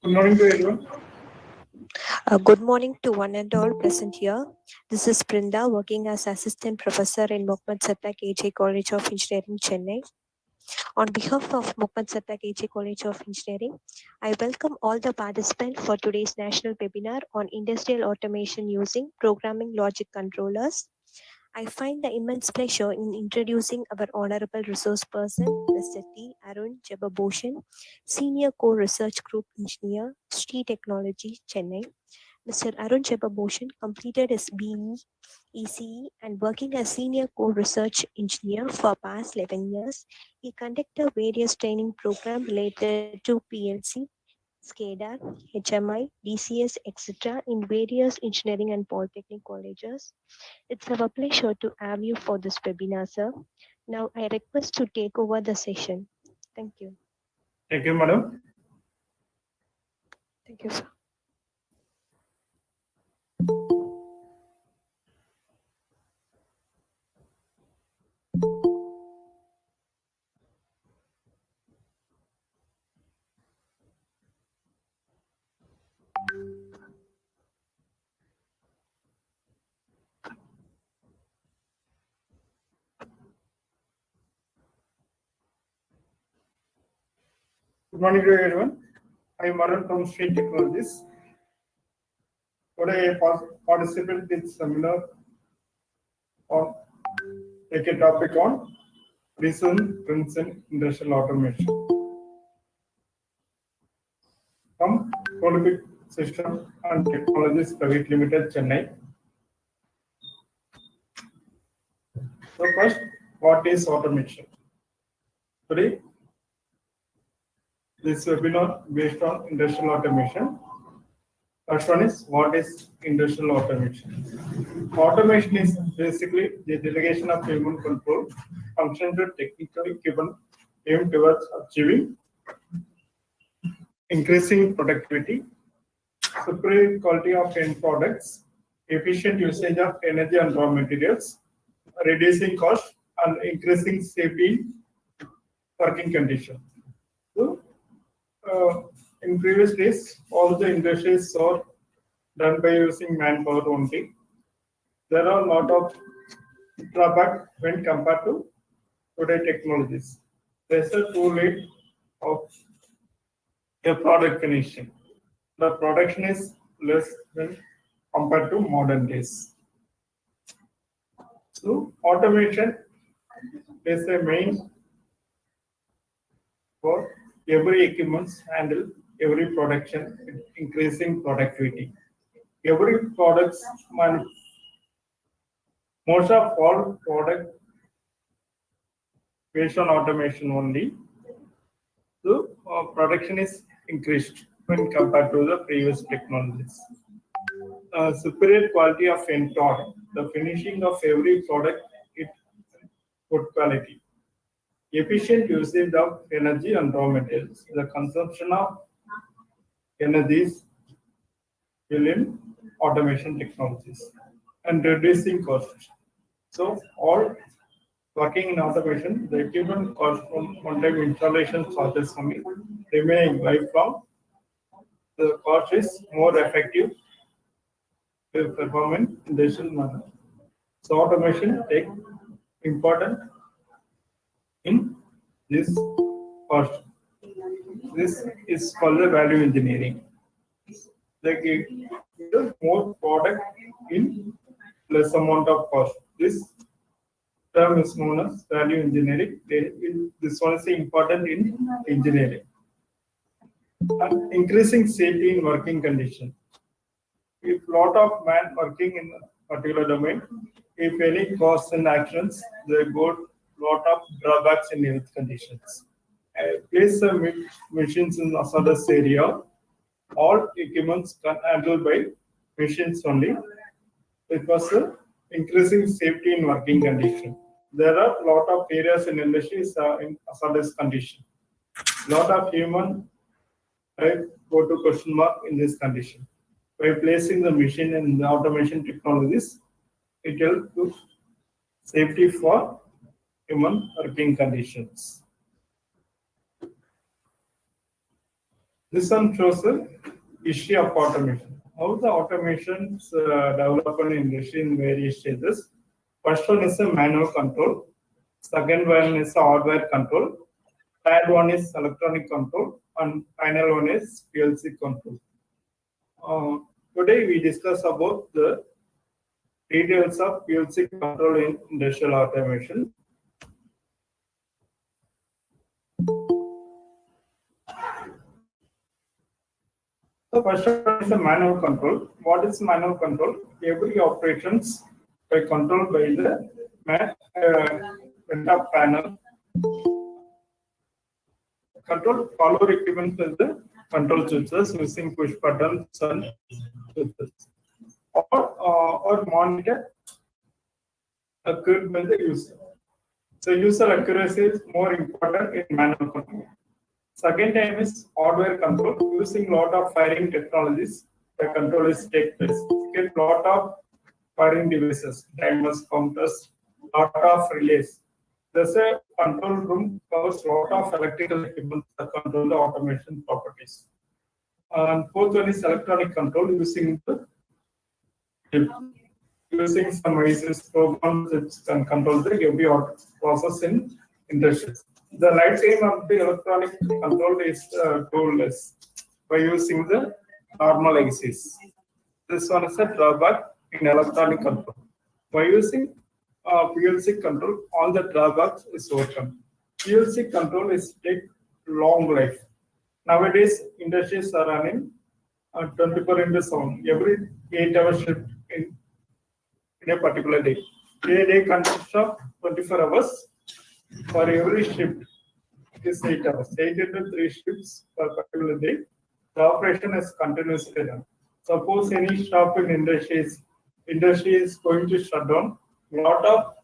Good morning to everyone. Good morning to one and all present here. This is Brinda working as Assistant Professor in Mohamed Sathak AJ College of Engineering, Chennai. On behalf of Mohamed Sathak AJ College of Engineering, I welcome all the participants for today's national webinar on industrial automation using programming logic controllers. I find the immense pleasure in introducing our honorable resource person, Mr. T. Arun Jebaboshan, Senior Core Research Group Engineer, SRI Technology, Chennai. Mr. Arun Jebaboshan completed his BE, ECE and working as Senior Core Research Engineer for past 11 years. He conducted various training programs related to PLC, SCADA, HMI, DCS, etc. in various engineering and polytechnic colleges. It's our pleasure to have you for this webinar, sir. Now I request to take over the session. Thank you. Thank you, madam. Thank you, sir. Good morning to everyone. I am Arun from SRI Technologies. Today I participate in seminar on take a topic on recent trends in industrial automation. From Olympic System and Technologies Private Limited, Chennai. So first, what is automation? Today, this webinar based on industrial automation. First one is, what is industrial automation? Automation is basically the delegation of human control function to technically given aim towards achieving increasing productivity, superior quality of end products, efficient usage of energy and raw materials, reducing cost, and increasing safety in working conditions. So, in previous days, all the industries are done by using manpower only. There are a lot of drawback when compared to today technologies. There's a too late of a product finishing. The production is less than compared to modern days. So automation is a main for every equipment handle every production, increasing productivity. Every products most of all product based on automation only. So production is increased when compared to the previous technologies. Superior quality of end product, the finishing of every product is good quality. Efficient usage of energy and raw materials. The consumption of energies will in automation technologies and reducing costs. So all working in automation, the equipment cost from one-time installation charges coming remaining lifelong. The cost is more effective to perform in industrial manner. So automation take important in this cost. This is called the value engineering. They give more product in less amount of cost. This term is known as value engineering. This one is important in engineering. And increasing safety in working condition. If lot of man working in a particular domain, if any cause and actions, they got lot of drawbacks in health conditions. Place the machines in hazardous area. All equipments can handled by machines only. Because increasing safety in working condition. There are a lot of areas in industries in hazardous condition. Lot of human go to question mark in this condition. By placing the machine in the automation technologies, it helps to safety for human working conditions. This one shows the history of automation. How the automations develop in industry in various stages. First one is a manual control. Second one is a hardware control. Third one is electronic control, and final one is PLC control. Today we discuss about the details of PLC control in industrial automation. So first one is the manual control. What is manual control? Every operations are controlled by the print panel. Control follower equipment with the control switches using push buttons and switches. Or monitor occurred by the user. So user accuracy is more important in manual control. Second time is hardware control. Using lot of firing technologies, the control is take place. Get lot of firing devices, timers, counters, lot of relays. There's a control room covers lot of electrical equipment that control the automation properties. And fourth one is electronic control using some ICs programs that can control the every process in industries. The lifetime of the electronic control is toolless by using the normal ICs. This one is a drawback in electronic control. By using PLC control, all the drawbacks is overcome. PLC control is take long life. Nowadays, industries are running 24/7, every 8-hour shift in a particular day. A day consists of 24 hours. For every shift, it is 8 hours. 8 into 3 shifts per particular day. The operation is continuously run. Suppose any stop in industry is going to shut down, lot of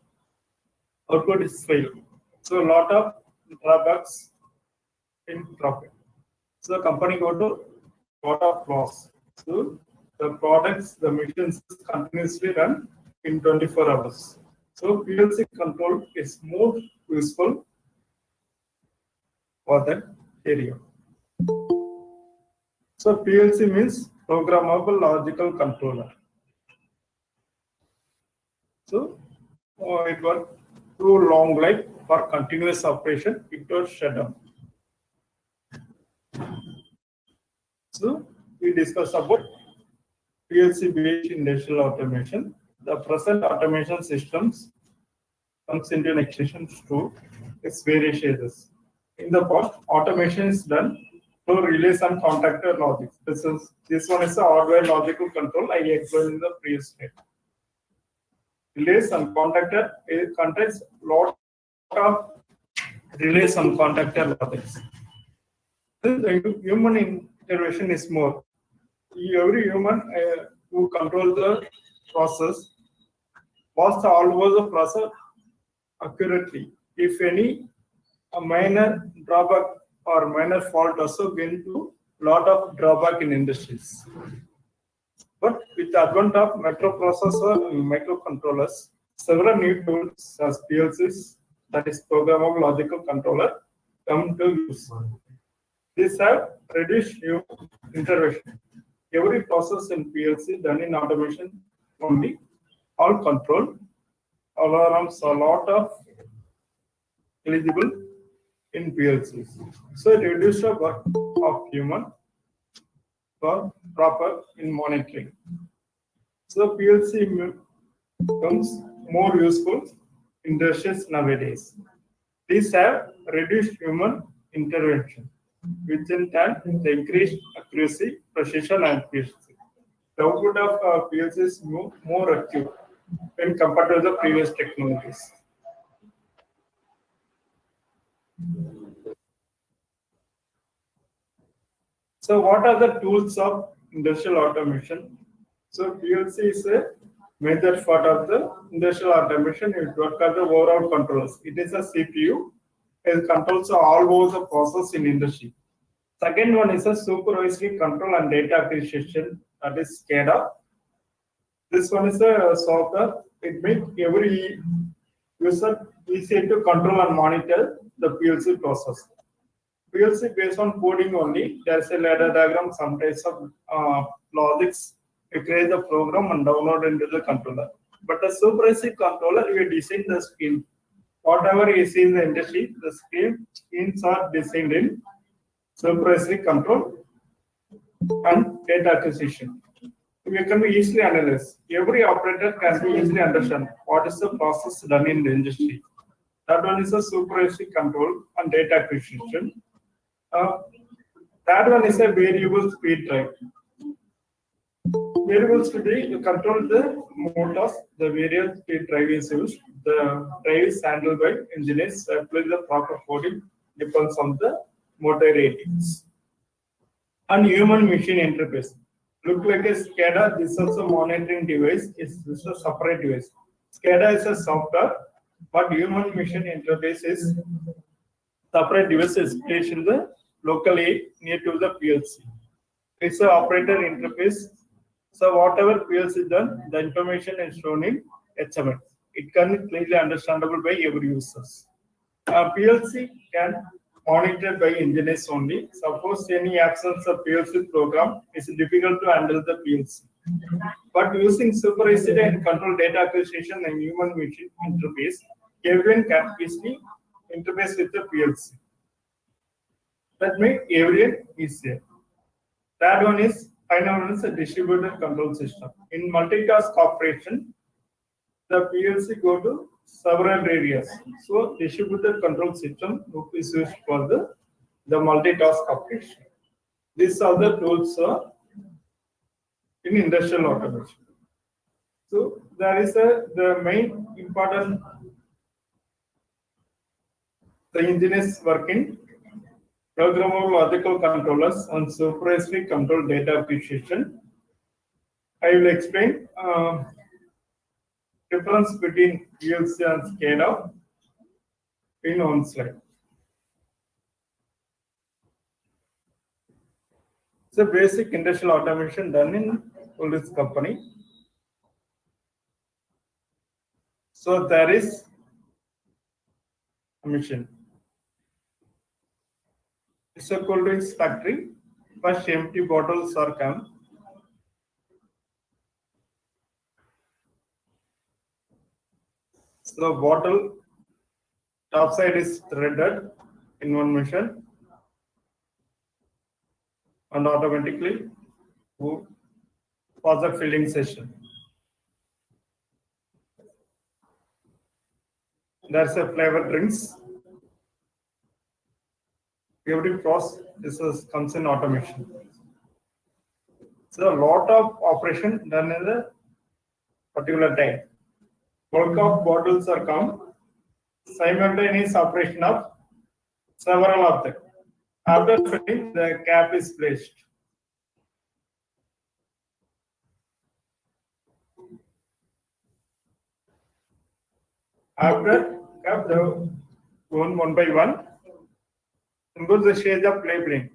output is failed. So a lot of drawbacks in profit. So the company go to lot of loss. So the products, the machines continuously run in 24 hours. So PLC control is more useful for that area. So PLC means Programmable Logical Controller. So it was too long life for continuous operation, it was shut down. So we discussed about PLC based industrial automation. The present automation systems comes into an extension to its various stages. In the past, automation is done through relays and contactor logic. This one is a hardware logical control I explained in the previous slide. Relays and contactor, it contains lot of relays and contactor logics. The human intervention is more. Every human who control the process must follow the process accurately. If any a minor drawback or minor fault also going to lot of drawback in industries. But with the advent of microprocessor and microcontrollers, several new tools as PLCs, that is Programmable Logical Controller, come to use. These have reduced human intervention. Every process in PLC done in automation only, all control, alarms, a lot of eligible in PLCs. So it reduces the work of human for proper in monitoring. So PLC becomes more useful in industries nowadays. These have reduced human intervention, which in turn increased accuracy, precision, and efficiency. The output of PLC is more accurate when compared to the previous technologies. So what are the tools of industrial automation? So PLC is a major part of the industrial automation. It works as the overall controllers. It is a CPU. It controls all over the process in industry. Second one is a supervisory control and data acquisition, that is SCADA. This one is a software. It makes every user easy to control and monitor the PLC process. PLC based on coding only. There's a ladder diagram, some types of logics. We create the program and download into the controller. But the supervisory controller, we design the scheme. Whatever you see in the industry, the schemes are designed in supervisory control and data acquisition. We can be easily analyzed. Every operator can be easily understand what is the process done in the industry. That one is a supervisory control and data acquisition. That one is a variable speed drive. Variable speed drive, you control the motors, the variable speed drive is used. The drive is handled by engineers, apply the proper coding, depends on the motor ratings. And human machine interface. Look like a SCADA, this is also monitoring device, this is a separate device. SCADA is a software, but human machine interface is separate device is placed in the locally near to the PLC. It's an operator interface. So whatever PLC done, the information is shown in HMI. It can be clearly understandable by every users. PLC can monitored by engineers only. Suppose any absence of PLC program is difficult to handle the PLC. But using supervised and control data acquisition and human machine interface, everyone can easily interface with the PLC. That means everyone is there. That one is final one is a distributed control system. In multitask operation, the PLC go to several areas. So distributed control system is used for the multitask operation. These are the tools in industrial automation. So there is the main important the engineers working programmable logical controllers and supervisory control data acquisition. I will explain difference between PLC and SCADA in one slide. So basic industrial automation done in this company. So there is a machine. It's a cold drinks factory. First empty bottles are come. So bottle top side is threaded in one machine and automatically move for the filling session. There's a flavor drinks. Every process comes in automation. So a lot of operation done in a particular time. Bulk of bottles are come. Simultaneous operation of several of them. After filling, the cap is placed. After cap, the one by one. And goes the stage of labeling.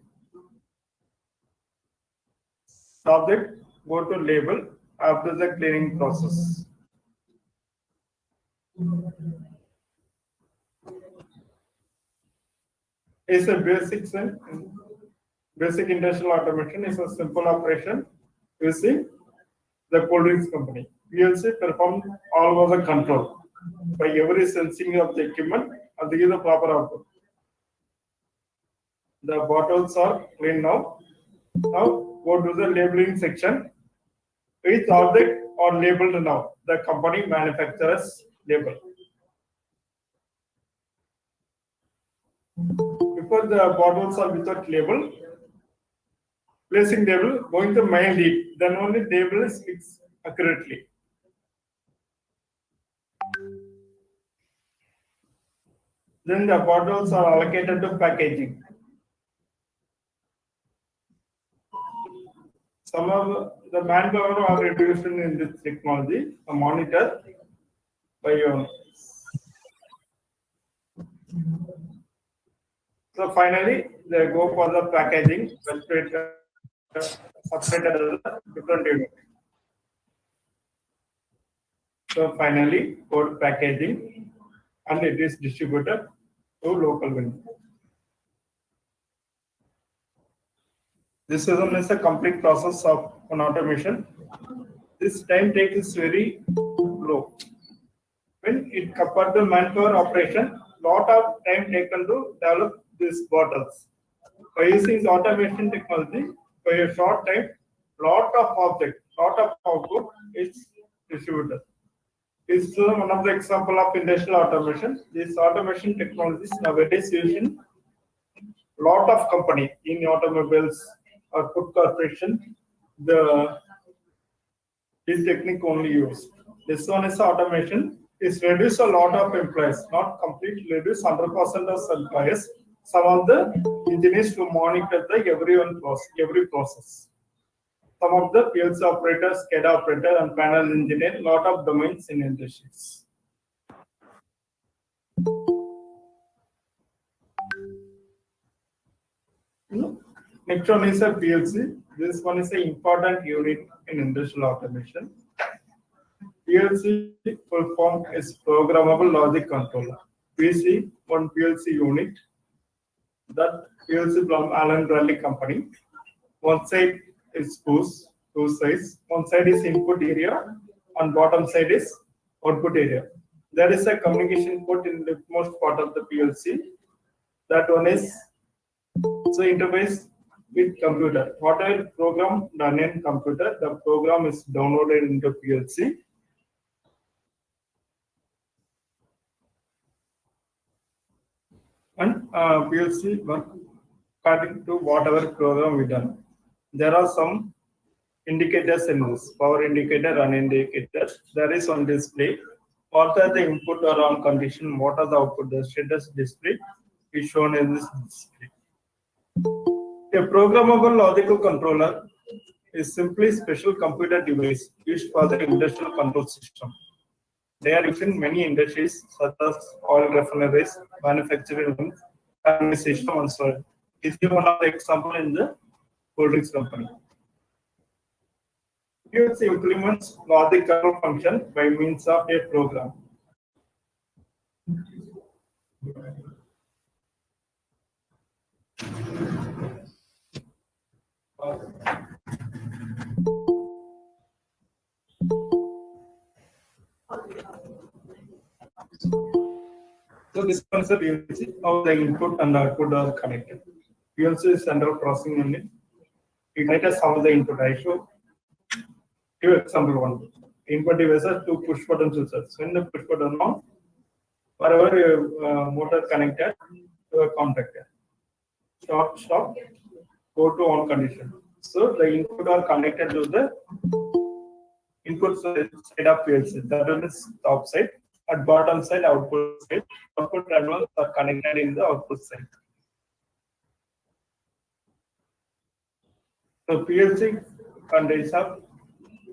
Subject go to label after the cleaning process. It's a basic industrial automation is a simple operation using the cold drinks company. PLC perform all over the control by every sensing of the equipment and they give the proper output. The bottles are clean now. Now go to the labeling section. Each object are labeled now. The company manufacturers label. Before the bottles are without label, placing label, going to mail deep, then only label is fixed accurately. Then the bottles are allocated to packaging. Some of the manpower are reduced in this technology, a monitor by your. So finally, they go for the packaging, separated different unit. So finally, go to packaging, and it is distributed to local vendor. This is a complete process of an automation. This time take is very low. When it compared to manpower operation, lot of time taken to develop these bottles. By using automation technology, by a short time, lot of object, lot of output is distributed. This is one of the example of industrial automation. This automation technologies nowadays used in lot of company in automobiles or food corporation. This technique only used. This one is automation. Is reduce a lot of employees, not completely reduce 100% of employees. Some of the engineers to monitor the every process. Some of the PLC operators, SCADA operator, and panel engineer, lot of domains in industries. Next one is a PLC. This one is an important unit in industrial automation. PLC full form is Programmable Logic Controller. PC, one PLC unit. That PLC from Allen Bradley Company. One side is push, two sides. One side is input area, and bottom side is output area. There is a communication port in the most part of the PLC. That one is so interface with computer. Whatever program done in computer, the program is downloaded into PLC. And PLC work according to whatever program we done. There are some indicators in this, power indicator and indicator. There is on display. What are the input or on condition? What are the output? The status display is shown in this display. A programmable logical controller is simply a special computer device used for the industrial control system. They are used in many industries such as oil refineries, manufacturing, and system and so on. This is one of the example in the cold drinks company. PLC implements logic control function by means of a program. So this one is a PLC, how the input and output are connected. PLC is central processing unit. It matters how the input I show. Give example one. Input device are two push button switches. When the push button on, wherever motor connected to a contactor. Stop, go to on condition. So the input are connected to the input side of PLC. That one is top side. At bottom side, output side. Output terminals are connected in the output side. So PLC contains of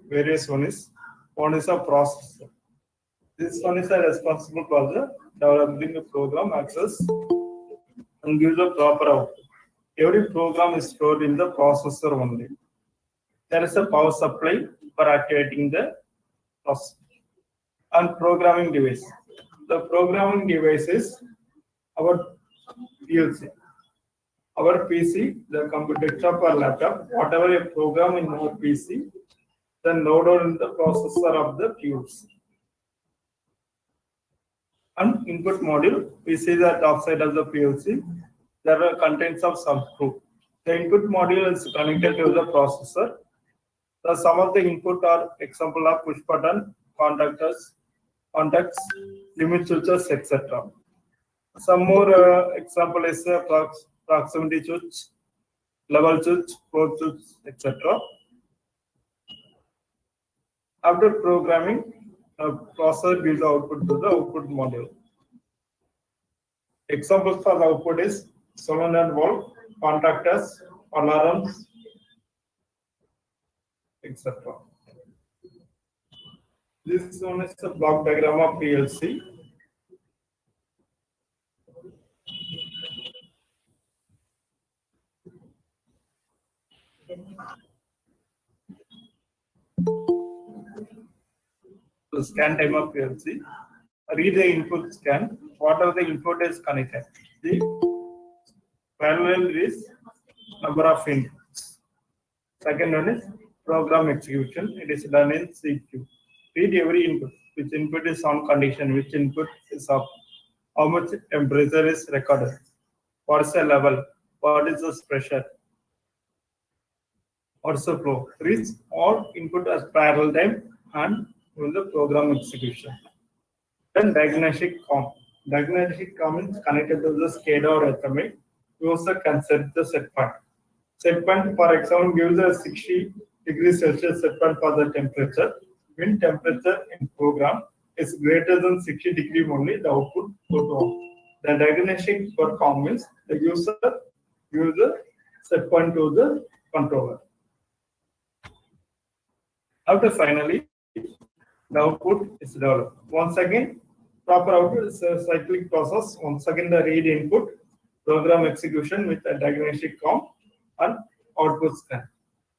various ones. One is a processor. This one is responsible for the developing the program access and gives a proper output. Every program is stored in the processor only. There is a power supply for activating the processor. And programming device. The programming device is our PLC. Our PC, the computer desktop or laptop, whatever a program in our PC, then loaded in the processor of the PLC. And input module, we see the top side of the PLC. There are contents of subgroup. The input module is connected to the processor. The some of the input are example of push button, contacts, limit switches, etc. Some more example is proximity switch, level switch, port switch, etc. After programming, processor gives the output to the output module. Examples for the output is solenoid valve, contactors, alarms, etc. This one is a block diagram of PLC. So scan time of PLC. Read the input scan. Whatever the input is connected. The parallel is number of inputs. Second one is program execution. It is done in CQ. Read every input. Which input is on condition, which input is off, how much temperature is recorded, what is the level, what is the pressure, what is the flow. Read all input as parallel time and do the program execution. Then diagnostic com. Diagnostic com is connected to the SCADA or SMA. User can set the set point. Set point, for example, gives a 60 degrees Celsius set point for the temperature. When temperature in program is greater than 60 degrees only, the output goes to off. The diagnostic for com means the user gives the set point to the controller. After finally, the output is developed. Once again, proper output is a cyclic process. Once again, the read input, program execution with a diagnostic com, and output scan.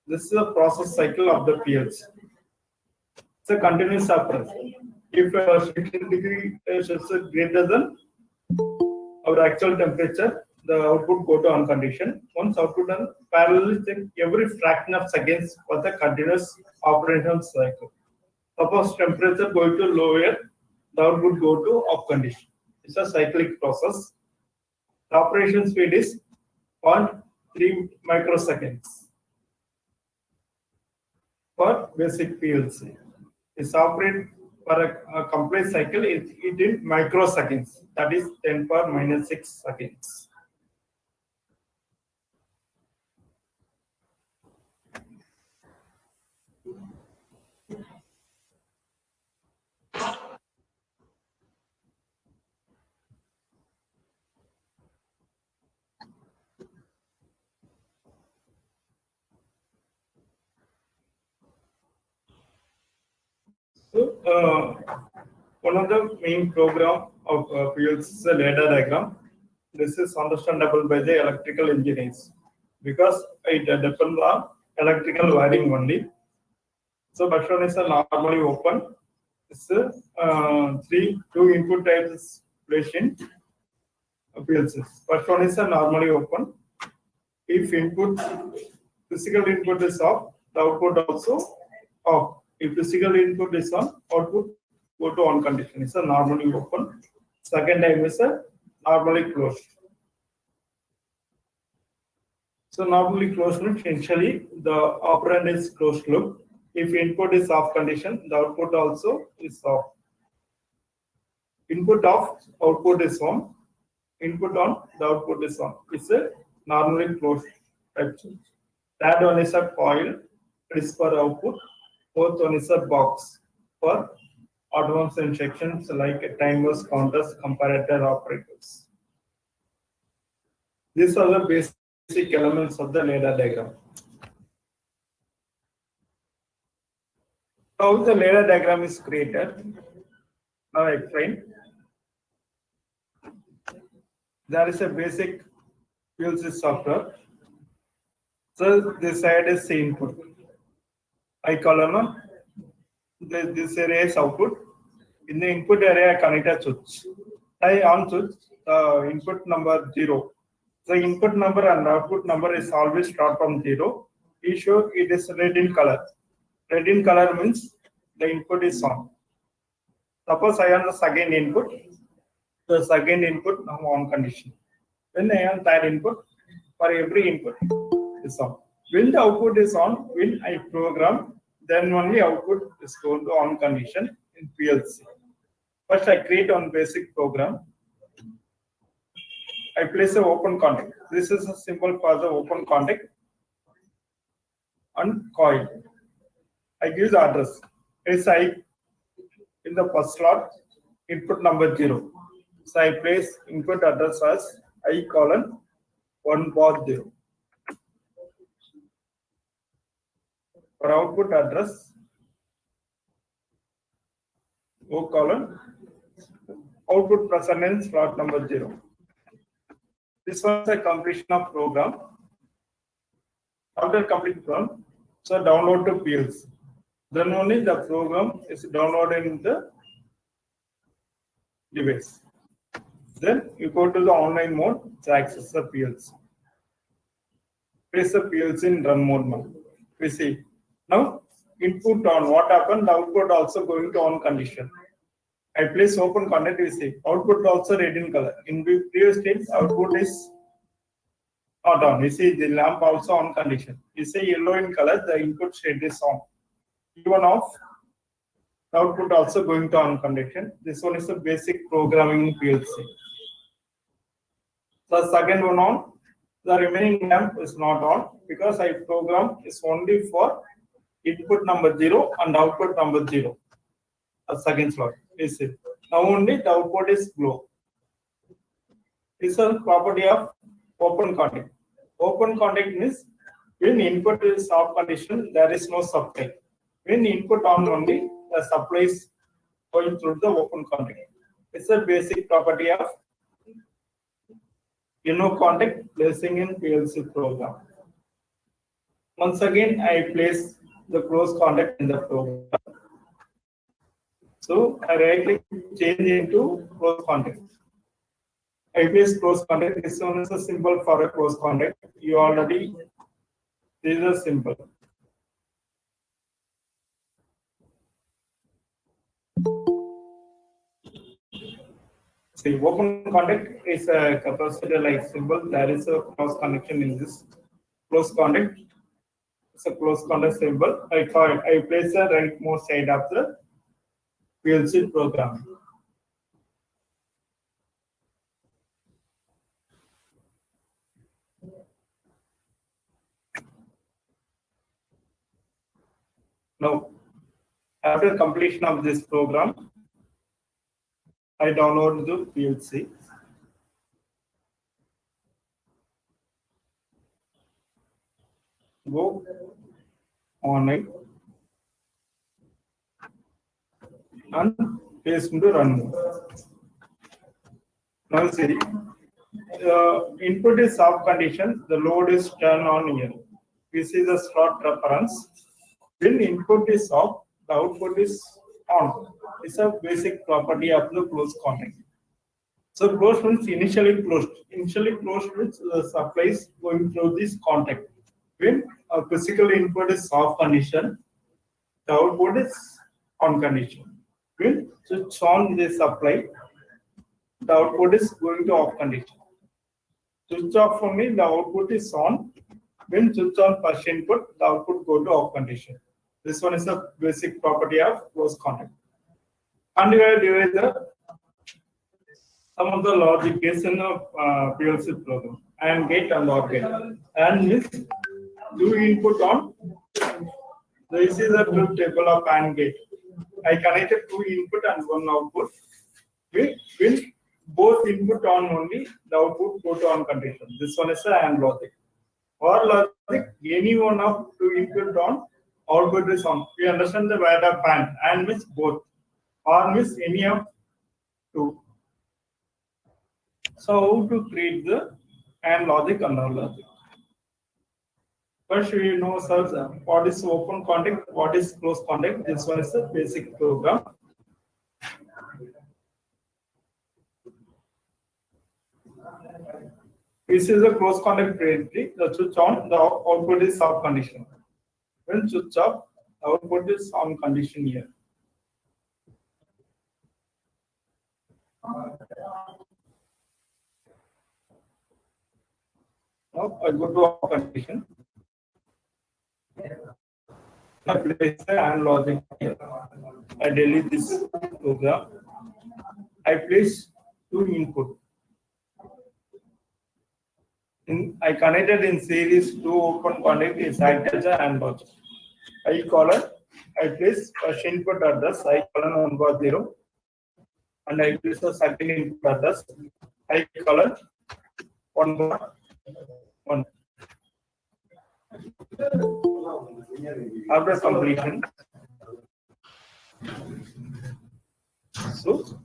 This is the process cycle of the PLC. It's a continuous process. If 60 degree Celsius is greater than our actual temperature, the output go to on condition. Once output done, parallel check every fraction of seconds for the continuous operation cycle. Suppose temperature going to lower, the output go to off condition. It's a cyclic process. The operation speed is 0.3 microseconds for basic PLC. It's operate for a complete cycle it in microseconds, that is 10 power minus 6 seconds. So, one of the main program of PLC is the ladder diagram. This is understandable by the electrical engineers because it depends on electrical wiring only. So, first one is normally open. It's two input types placed in PLCs. First one is normally open. If physical input is off, the output also off. If physical input is on, output go to on condition. It's a normally open. Second time is a normally closed. So normally closed means essentially the operand is closed loop. If input is off condition, the output also is off. Input off, output is on. Input on, the output is on. It's a normally closed type change. Third one is a coil. It is for output. Fourth one is a box for advanced instructions like timers, counters, comparator operators. These are the basic elements of the ladder diagram. How the ladder diagram is created? Now I explain. There is a basic PLC software. So this side is the input. I column this area is output. In the input area, I connect a switch. I on switch input number 0. The input number and output number is always start from 0. Be sure it is red in color. Red in color means the input is on. Suppose I am the second input. The second input now on condition. When I am third input, for every input is on. When the output is on, when I program, then only output is going to on condition in PLC. First, I create on basic program. I place a open contact. This is a symbol for the open contact and coil. I give the address. It's I in the first slot, input number 0. So I place input address as I colon 1 bar 0. For output address, O colon, output present in slot number 0. This was a completion of program. After complete program, so download to PLC. Then only the program is downloaded in the device. Then you go to the online mode to access the PLC. Place the PLC in run mode now. We see. Now input on, what happened? The output also going to on condition. I place open contact, we see. Output also red in color. In the previous state, output is not on. We see the lamp also on condition. You see yellow in color, the input state is on. Even off, the output also going to on condition. This one is the basic programming in PLC. The second one on, the remaining lamp is not on because I program is only for input number 0 and output number 0. A second slot. Is it? Now only the output is glow. This is a property of open contact. Open contact means when input is off condition, there is no supply. When input on only, the supply is going through the open contact. It's a basic property of contact placing in PLC program. Once again, I place the close contact in the program. So I right click change into close contact. I place close contact. This one is a symbol for a close contact. You already, this is a symbol. See, open contact is a capacitor like symbol. There is a close connection in this close contact. It's a close contact symbol. I place the rightmost side of the PLC program. Now, after completion of this program, I download the PLC. Go on it and paste into run mode. Now see, input is off condition, the load is turned on here. We see the slot reference. When input is off, the output is on. It's a basic property of the close contact. So close means initially closed. Initially closed means the supply is going through this contact. When a physical input is off condition, the output is on condition. When switch on the supply, the output is going to off condition. Switch off only, the output is on. When switch on first input, the output go to off condition. This one is a basic property of close contact. And we have divided some of the logic is in the PLC program. AND gate and OR gate. And means do input on. This is the truth table of AND gate. I connected 2 input and 1 output. When both input on only, the output go to on condition. This one is the AND logic. OR logic, any one of 2 input on, output is on. We understand the word of AND means both. OR means any of 2. So how to create the AND logic and OR logic? First, we know, sir, what is open contact, what is close contact. This one is a basic program. This is a close contact directory. The switch on, the output is off condition. When switch off, the output is on condition here. Now I go to off condition. I place the AND logic here. I delete this program. I place 2 input. I connected in series 2 open contact is act as a AND logic. I colon, I place first input address, I colon 1 and I place the second input address, I colon 1. After completion, so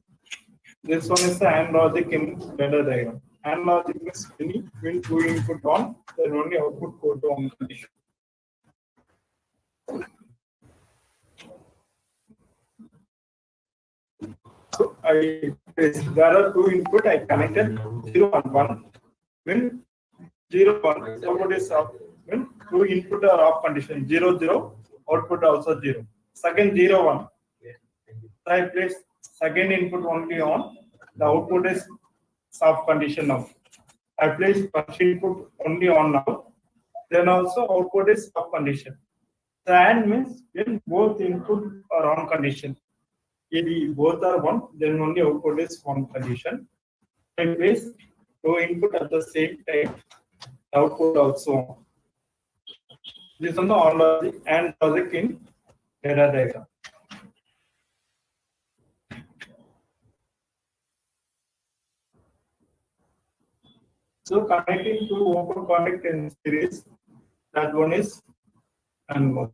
this one is the AND logic in ladder diagram. AND logic is when 2 input on, then only output go to on condition. So there are 2 input. I connected 0 and 1. When 0 1, output is up. When True input or off condition 0 0, output also 0. Second 0 1. So I place second input only on, the output is off condition now. I place first input only on now, then also output is off condition. The AND means when both input are on condition. If both are 1, then only output is one condition. I place two input at the same time, output also on. This is on the OR logic and logic in data diagram. So connecting to open connect in series, that one is and one.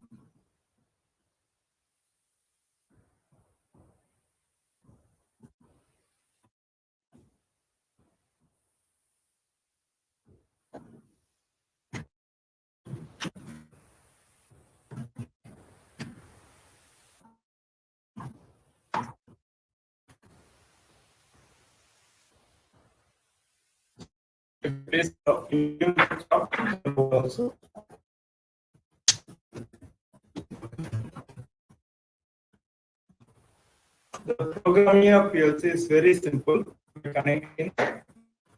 Place also. The programming of PLC is very simple. We connect in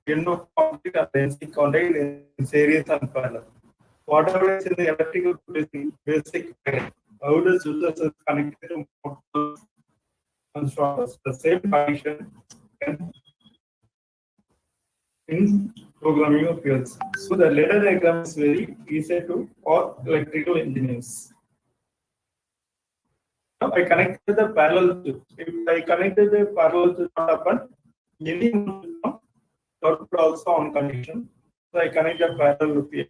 window contact or basic contact in series and parallel. Whatever is in the electrical basic, how does users is connected to motors and starters? The same connection in programming of PLC. So the ladder diagram is very easy to for electrical engineers. Now I connected the parallel to. If I connected the parallel to not happen, any output also on condition. So I connect the parallel loop here.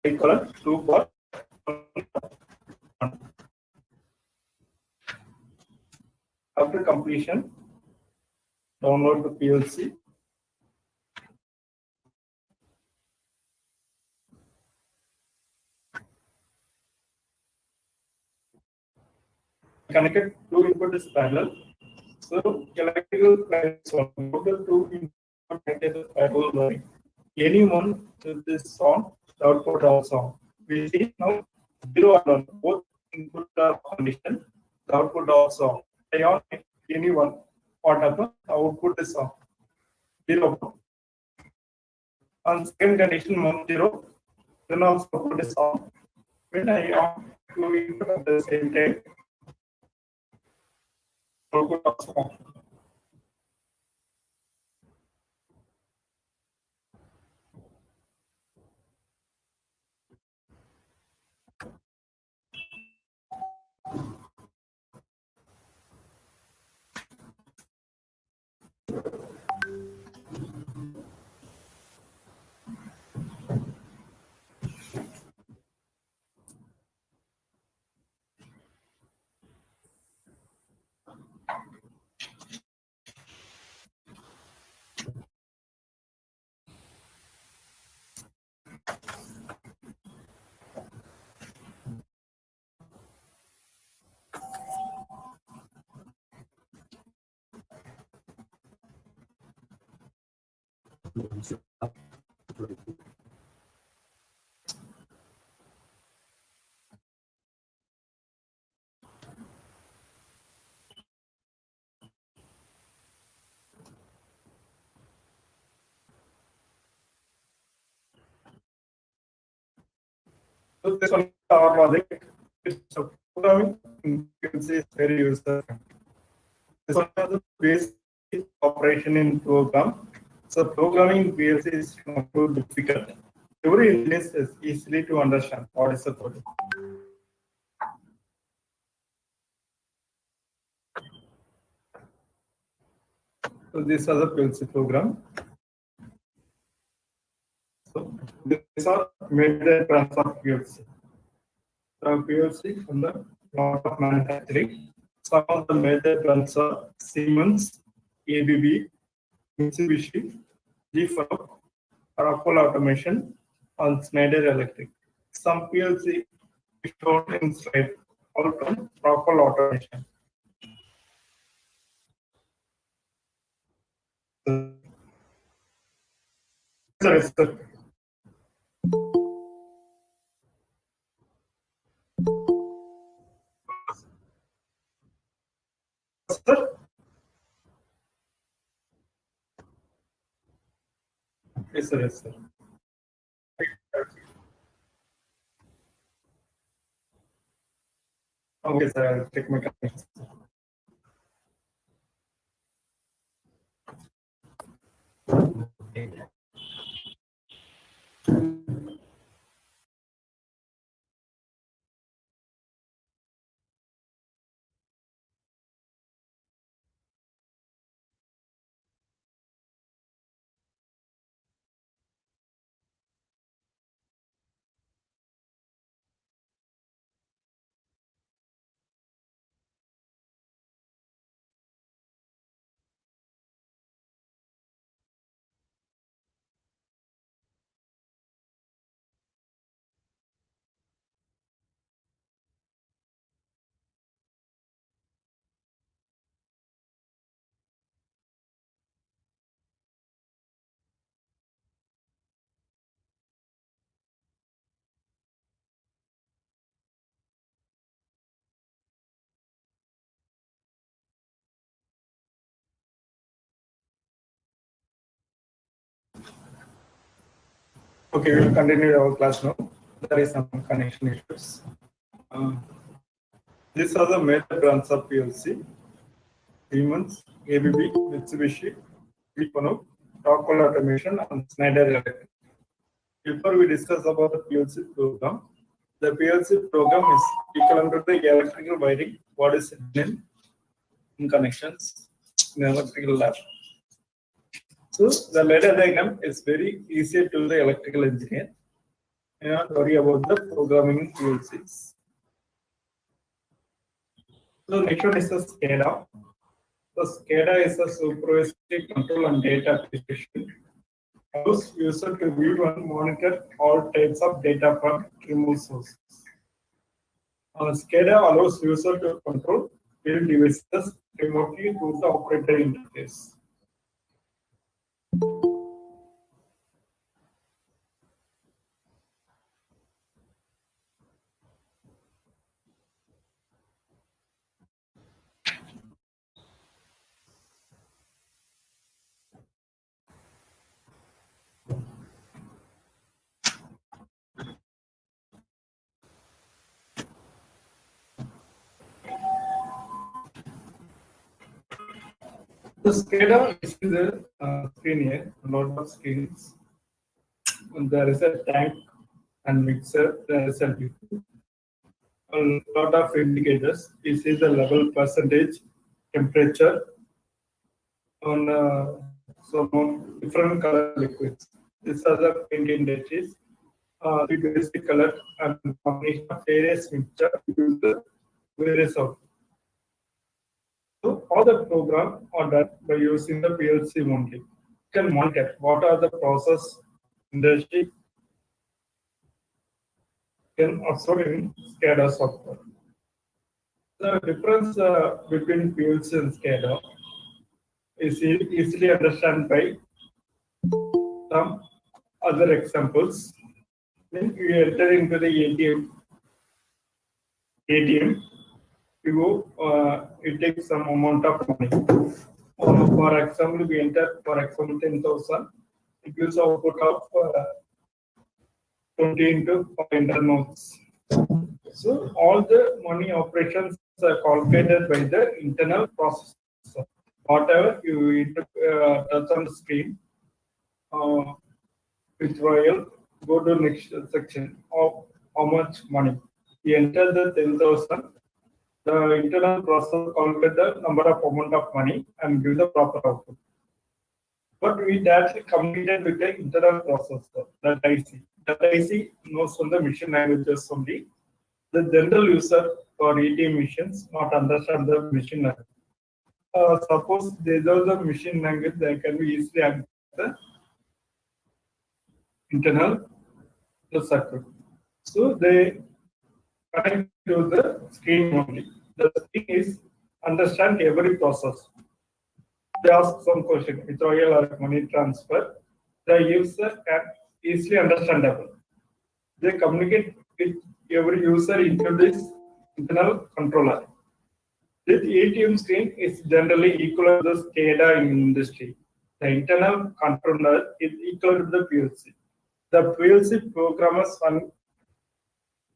Equal 2 for 1. After completion, download the PLC. Connected two input is parallel. So electrical lines on total two input connected parallel line. Any one with this on, the output also on. We see now 0 and 1, both input are condition, the output also on. I on any one, what happens? The output is on 0. On second condition 1 0, then also output is on. When I on two input at the same time, output also on. So this one our logic. So programming is very user. This one is the basic operation in program. So programming PLC is not too difficult. Every engineer is easily to understand what is the code. So these are the PLC program. So these are major transfer PLC. So PLC from the lot of manufacturing. Some of the major brands are Siemens, ABB, Mitsubishi, G4, Rockwell Automation, and Schneider Electric. Some PLC is shown in slide, all from Rockwell Automation. Sir, yes, sir. Sir? Yes, sir, yes, sir. Okay, sir, I'll check my connection. Okay, we'll continue our class now. There is some connection issues. These are the major brands of PLC: Siemens, ABB, Mitsubishi, Econo, Rockwell Automation, and Schneider Electric. Before we discuss about the PLC program, the PLC program is equivalent to the electrical wiring. What is it in connections in electrical lab? So the ladder diagram is very easy to the electrical engineer. Do not worry about the programming PLCs. So next one is the SCADA. So SCADA is a supervisory control and data acquisition. Allows user to view and monitor all types of data from remote sources. SCADA allows user to control field devices remotely through the operator interface. The SCADA is the screen here, a lot of screens. And there is a tank and mixer, there is a lot of indicators. You see the level, percentage, temperature on some different color liquids. These are the paint indices. The basic color and combination of various mixture use the various output. So all the program are done by using the PLC only. You can monitor what are the process industry can observe in SCADA software. The difference between PLC and SCADA is easily understood by some other examples. When you enter into the ATM, you go, it takes some amount of money. For example, we enter, for example, 10,000. It gives output of 20 into 500 notes. So all the money operations are calculated by the internal processor. Whatever you touch on the screen, withdrawal, go to next section of how much money. You enter the 10,000. The internal processor calculate the number of amount of money and give the proper output. But we directly communicated with the internal processor, that IC. That IC knows from the machine languages only. The general user for ATM machines not understand the machine language. Suppose these are the machine language, they can be easily access the internal circuit. So they connect to the screen only. The screen is understand every process. they ask some question, withdrawal or money transfer, the user can easily understandable. They communicate with every user into this internal controller. This ATM screen is generally equal to the SCADA in industry. The internal controller is equal to the PLC. The PLC programmers can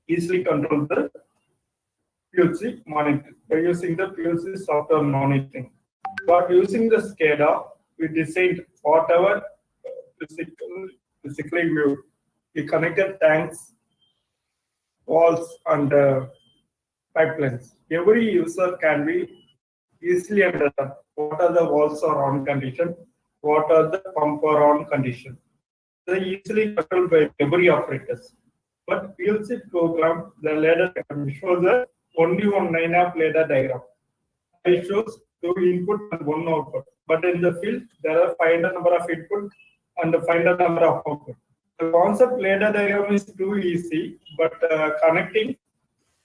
easily control the PLC monitor by using the PLC software monitoring. But using the SCADA, we designed whatever physically viewed. We connected tanks, walls, and pipelines. Every user can be easily understand what are the walls are on condition, what are the pump are on condition. They easily controlled by every operators. But PLC program, the ladder shows the only one line of ladder diagram. It shows two input and one output. But in the field, there are 500 number of input and 500 number of output. The concept ladder diagram is too easy, but connecting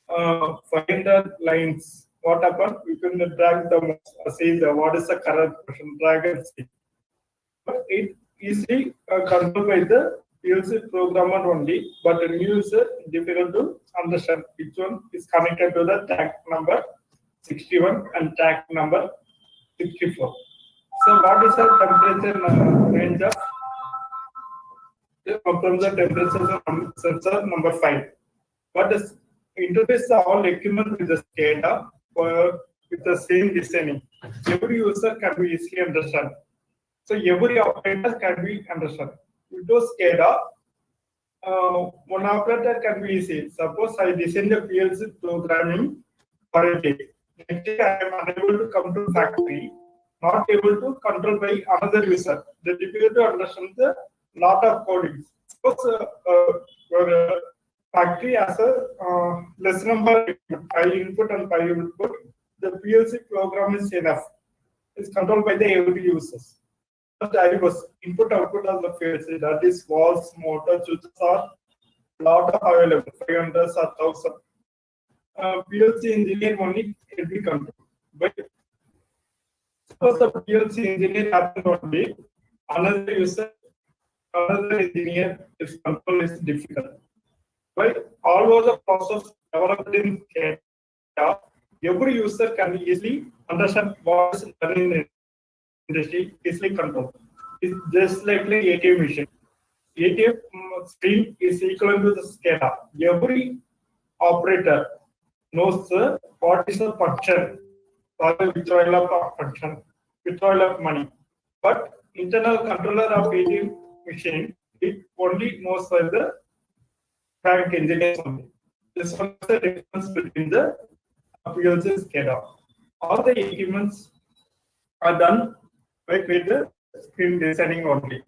500 lines, what happened? We can drag the see the what is the current portion, drag and see. But it easily controlled by the PLC programmer only, but the user difficult to understand which one is connected to the tag number 61 and tag number 64. So what is the temperature range of from the temperature sensor number 5? What is interface all equipment with the SCADA with the same designing. Every user can be easily understand. So every operator can be understand. With those SCADA, one operator can be easy. Suppose I design the PLC programming for a day. Next day I am unable to come to factory, not able to control by another user. They difficult to understand the lot of coding. Suppose factory has a less number, 5 input and 5 input. The PLC program is enough. It's controlled by the every users. But I was input output of the PLC, that is walls, motor, switches are lot of available, 500 or 1000. PLC engineer only can be controlled. But suppose the PLC engineer happened only, another user, another engineer, if control is difficult. But all over the process developed in SCADA, every user can easily understand what is happening in industry, easily control. It's just like the ATM machine. ATM screen is equal to the SCADA. Every operator knows what is the function or the withdrawal of function, withdrawal of money. But internal controller of ATM machine, it only knows the bank engineers only. This is the difference between the PLC and SCADA. All the equipments are done with the screen designing only.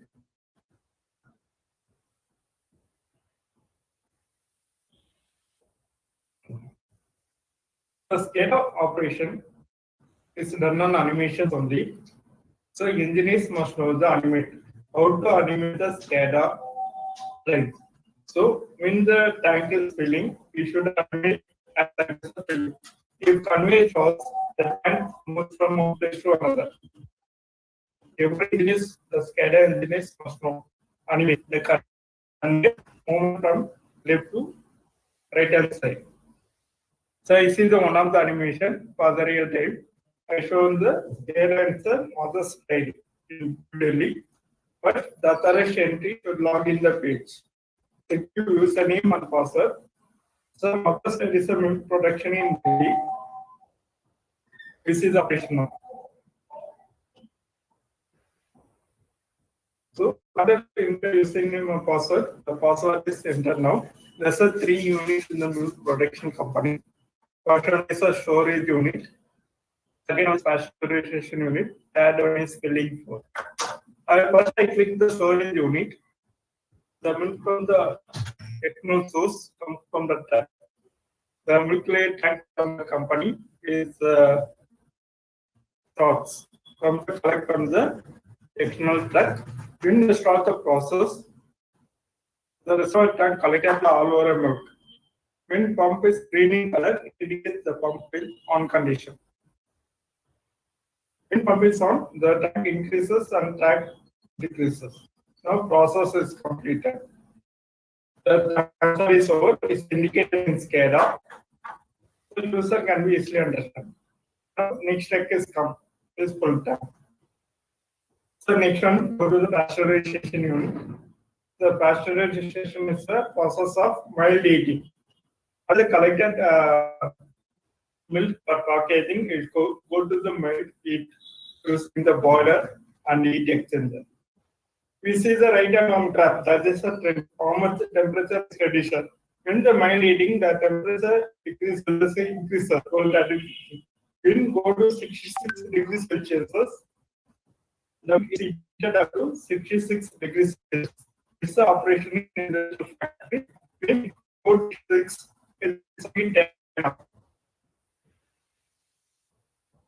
The SCADA operation is done on animations only. So engineers must know the animate, how to animate the SCADA lines. So when the tank is filling, we should animate at the filling. If convey shows, the tank moves from one place to another. Every engineer, the SCADA engineers must know animate the current movement from left to right hand side. So I see the one of the animation for the real time. I shown the airlines on the slide in Delhi, but the authorized entry should log in the page. If you use the name and password, so after that is a milk production in Delhi. This is operational. So after introducing name and password, the password is entered now. There's a 3 units in the milk production company. First one is a storage unit. Second one is pasteurization unit. Third one is filling for. First I click the storage unit. The milk from the ethanol source comes from the tank. The milk tank from the company is stocks. Comes to collect from the ethanol truck. When the start the process, the reservoir tank collected all over milk. When pump is greening color, it indicates the pump is on condition. When pump is on, the track increases and track decreases. Now process is completed. The transfer is over, is indicated in SCADA. The user can be easily understand. Now next check is come, is pull tab. So next one, go to the pasteurization unit. The pasteurization is the process of mild heating. As a collected milk for packaging, it go to the mild heat using the boiler and heat exchanger. We see the right hand graph, that is a trend, how much temperature is reduction. When the mild heating, the temperature decreases, let's say increases. When go to 66 degrees Celsius, the heat is up to 66 degrees Celsius. It's the operation in the factory. When go to 6, it's been 10.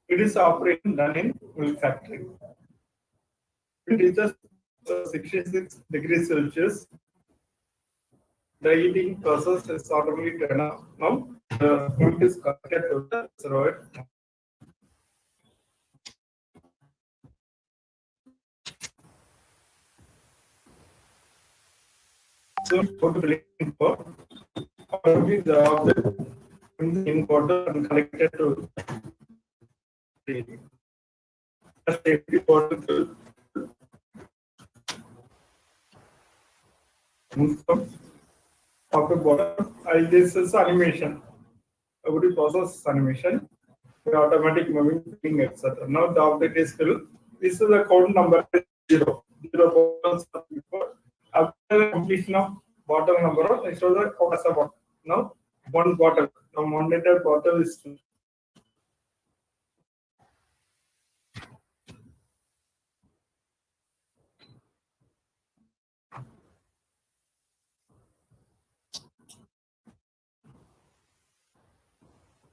It is operation done in milk factory. It is just 66 degrees Celsius. The heating process is automatically turned off. Now the milk is connected to the reservoir. So go to the import. The object in the importer and connected to the safety portal. After bottom, this is animation. Every process animation, the automatic moving thing, etc. Now the object is filled. This is the code number 0. 0 bottles before. After completion of bottle number, I show the code as a bottle. Now 1 bottle. Now 1 liter bottle is filled.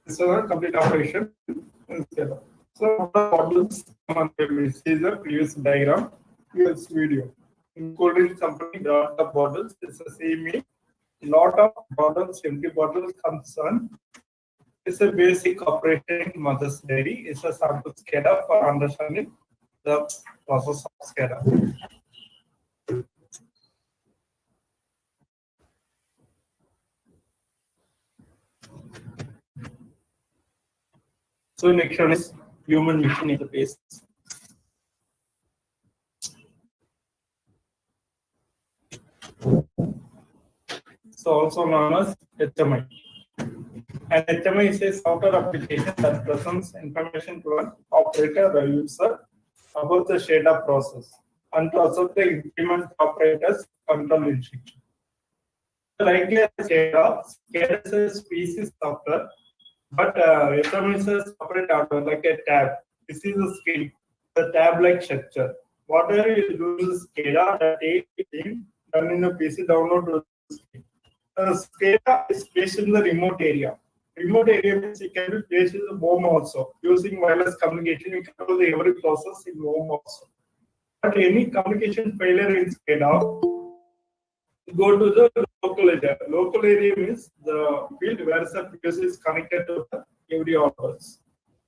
This is a complete operation. So the bottles see the previous diagram, previous video. In cold drink company, lot of bottles. It's the same. Lot of bottles, empty bottles comes on. It's a basic operation in Mother's Dairy. It's a sample SCADA for understanding the process of SCADA. So next one is human machine interface. So also known as HMI. And HMI is a software application that presents information to an operator or user about the SCADA process and to also the implement operator's control instruction. Like SCADA, SCADA is a species software, but HMI is a separate hardware like a tab. This is a screen, the tab-like structure. Whatever you do is SCADA, that thing done in a PC, download to the screen. SCADA is placed in the remote area. Remote area means it can be placed in the home also. Using wireless communication, you can control every process in home also. But any communication failure in SCADA, go to the local area. Local area means the field where the PLC is connected to the every orders.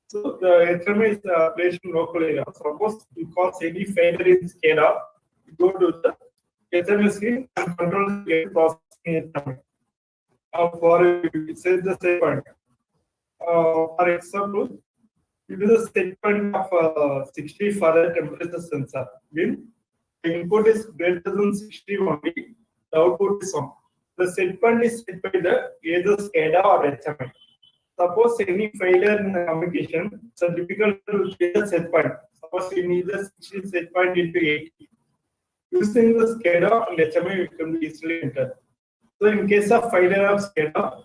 So the HMI is placed in local area. Suppose you cause any failure in SCADA, go to the HMI screen and control the process in HMI. For say the set point. For example, it is a set point of 60 for the temperature sensor. When the input is greater than 60 only, the output is on. The set point is set by the either SCADA or HMI. Suppose any failure in the communication, it's difficult to get the set point. Suppose you need the 60 set point into 80. Using the SCADA and HMI, it can be easily entered. So in case of failure of SCADA,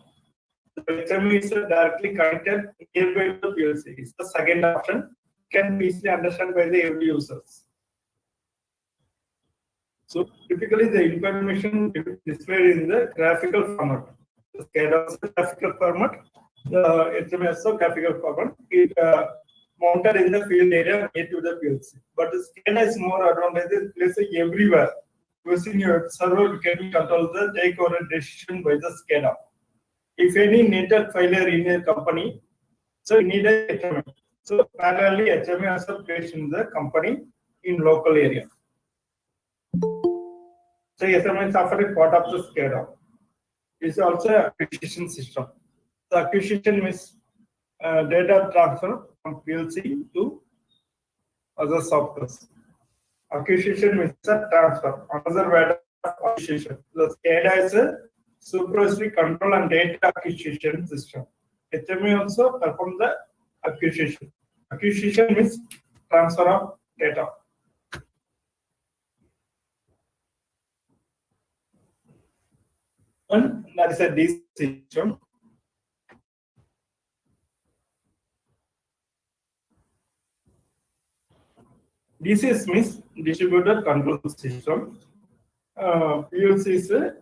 the HMI is directly connected nearby the PLC. It's the second option, can be easily understood by the every users. So typically the information is displayed in the graphical format. The SCADA is graphical format, the HMI is graphical format. It mounted in the field area near to the PLC. But the SCADA is more advantageous, placed everywhere. Using your server, you can control the take over decision by the SCADA. If any network failure in your company, so you need a HMI. So parallelly, HMI also placed in the company in local area. So HMI is often part of the SCADA. It's also an acquisition system. The acquisition means data transfer from PLC to other softwares. Acquisition means a transfer. Another word of acquisition. The SCADA is a supervisory control and data acquisition system. HMI also performs the acquisition. Acquisition means transfer of data. And that is a DC system. DCS means distributed control system. PLC is a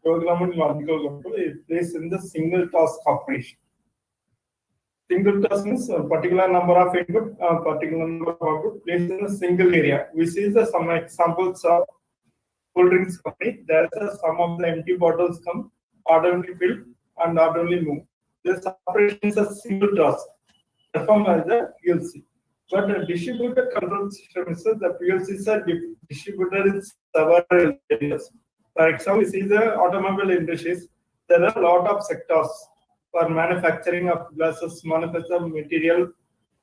programmable logical control. It plays in the single task operation. Single task means a particular number of input, particular number of output placed in a single area. We see some examples of cold drinks company. There's some of the empty bottles come, orderly filled and orderly move. This operation is a single task performed by the PLC. But the distributed control system is the PLCs are distributed in several areas. For example, we see the automobile industries. There are a lot of sectors for manufacturing of glasses, manufacture material,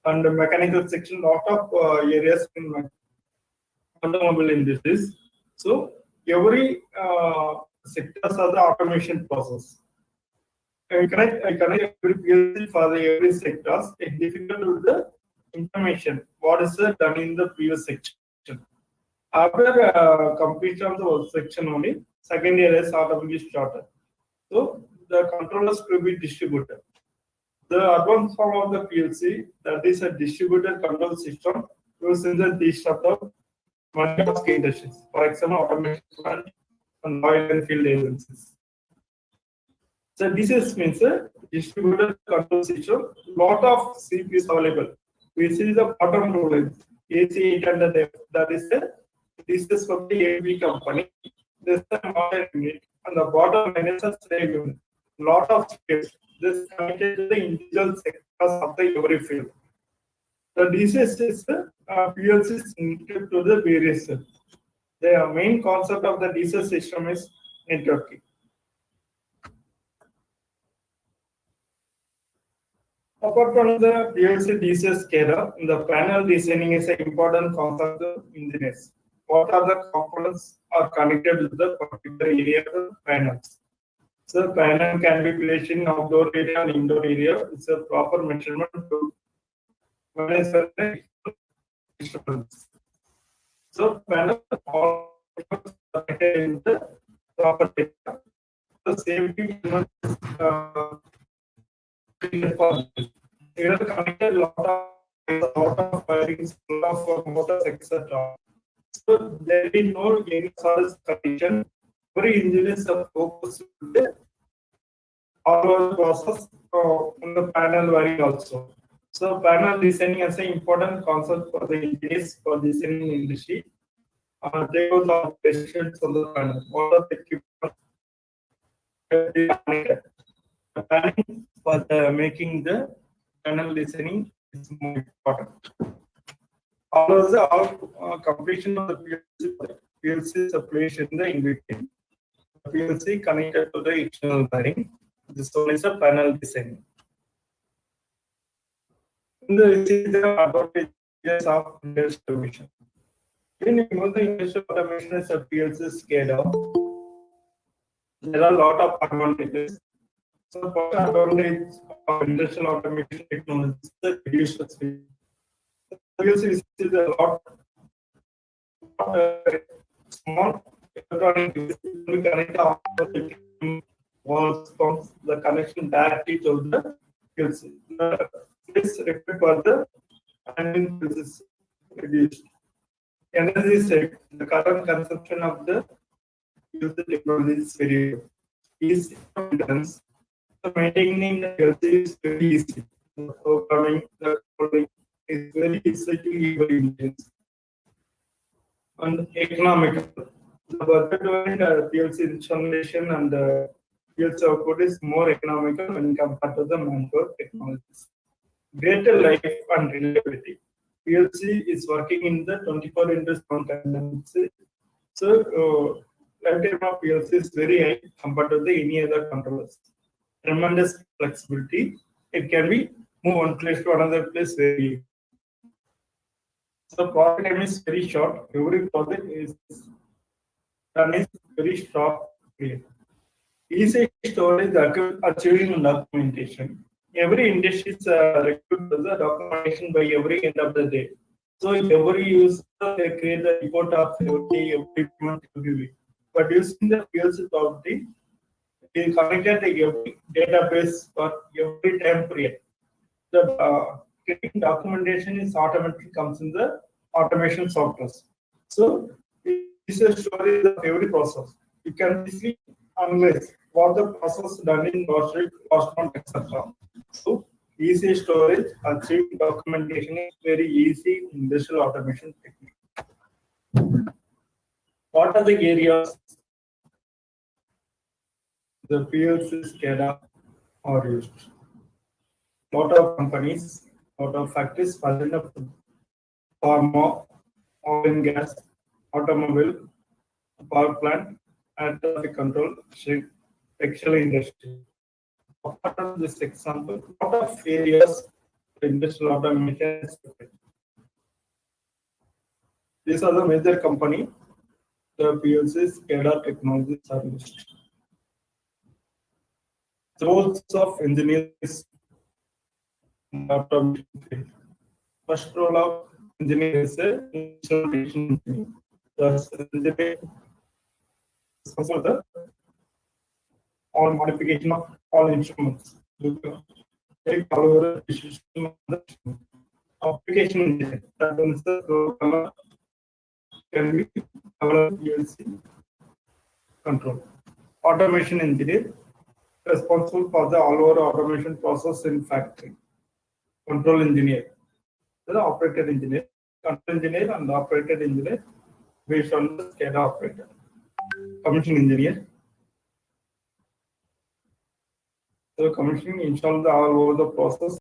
and mechanical section. Lot of areas in automobile industries. So every sectors are the automation process. I connect every PLC for every sectors. It's difficult with the information what is done in the previous section. After completion of the work section only, second area is automatically started. So the controllers will be distributed. The advanced form of the PLC, that is a distributed control system used in the distributed multitask industries. For example, automation plant and oil and field agencies. So this is means a distributed control system. Lot of CPUs available. We see the bottom row is AC800F. That is this is from the AV company. This is the modern unit, and the bottom line is a slave unit. Lot of space. This is connected to the individual sectors of the every field. The DCS is the PLC is connected to the various cells. The main concept of the DCS system is networking. Apart from the PLC DCS SCADA, the panel designing is an important concept of engineers. What are the components are connected to the particular area of the panels? So panel can be placed in outdoor area and indoor area. It's a proper measurement to manage the disturbance. So panel all connected in the proper area. The safety here connected lot of wirings, lot of motors, etc. So there is no any sort of condition. Every engineers are focused on the all process on the panel wiring also. So panel designing is an important concept for the engineers for designing industry. They will have questions on the panel. What are the equipment? The planning for making the panel designing is more important. All completion of the PLC separation in the in-between. The PLC connected to the external wiring. This one is a panel design. This is the advantages of industrial automation. When you know the industrial automation is a PLC SCADA, there are a lot of advantages. So, first advantage of industrial automation technology is the reduced speed. PLC is a lot small electronic we connect the walls pumps the connection directly to the PLC. The space required for the handling is reduced. Energy saved. The current consumption of the PLC technology is very low. Easy maintenance. So maintaining the PLC is very easy. The programming, the coding is very easy to use. And economical. The budget PLC installation and the PLC output is more economical when compared to the manpower technologies. greater life and reliability. PLC is working in the 24 into 7 consistency. So, lifetime of PLC is very high compared to any other controllers. Tremendous flexibility. It can be moved one place to another place very easily. So, project time is very short. Every project is done is very short period. Easy storage achieving documentation. Every industry is required the documentation by every end of the day. So every user they create the report of every month, every week. But using the PLC property, we connected every database for every time period. The creating documentation is automatically comes in the automation software. So this is a story of every process. You can easily analyze what the process done in last week, last month, etc. So easy storage, achieving documentation is very easy industrial automation technique. What are the areas the PLC SCADA are used? Lot of companies, lot of factories, pharma, oil and gas, automobile, power plant, air traffic control, textile industry. Apart from this example, lot of areas industrial automation is affected. These are the major company. The PLCs, SCADA technologies are used. Roles of engineers in automation field. First role of engineer is a instrumentation engineer. The engineer is responsible for the all modification of all instruments. Take all over the system of the instrument. Application engineer, that means the programmer can be developed PLC control. Automation engineer, responsible for the all over automation process in factory. Control engineer, the operator engineer, control engineer and operator engineer based on the SCADA operator. Commissioning engineer. So commissioning install the all over the process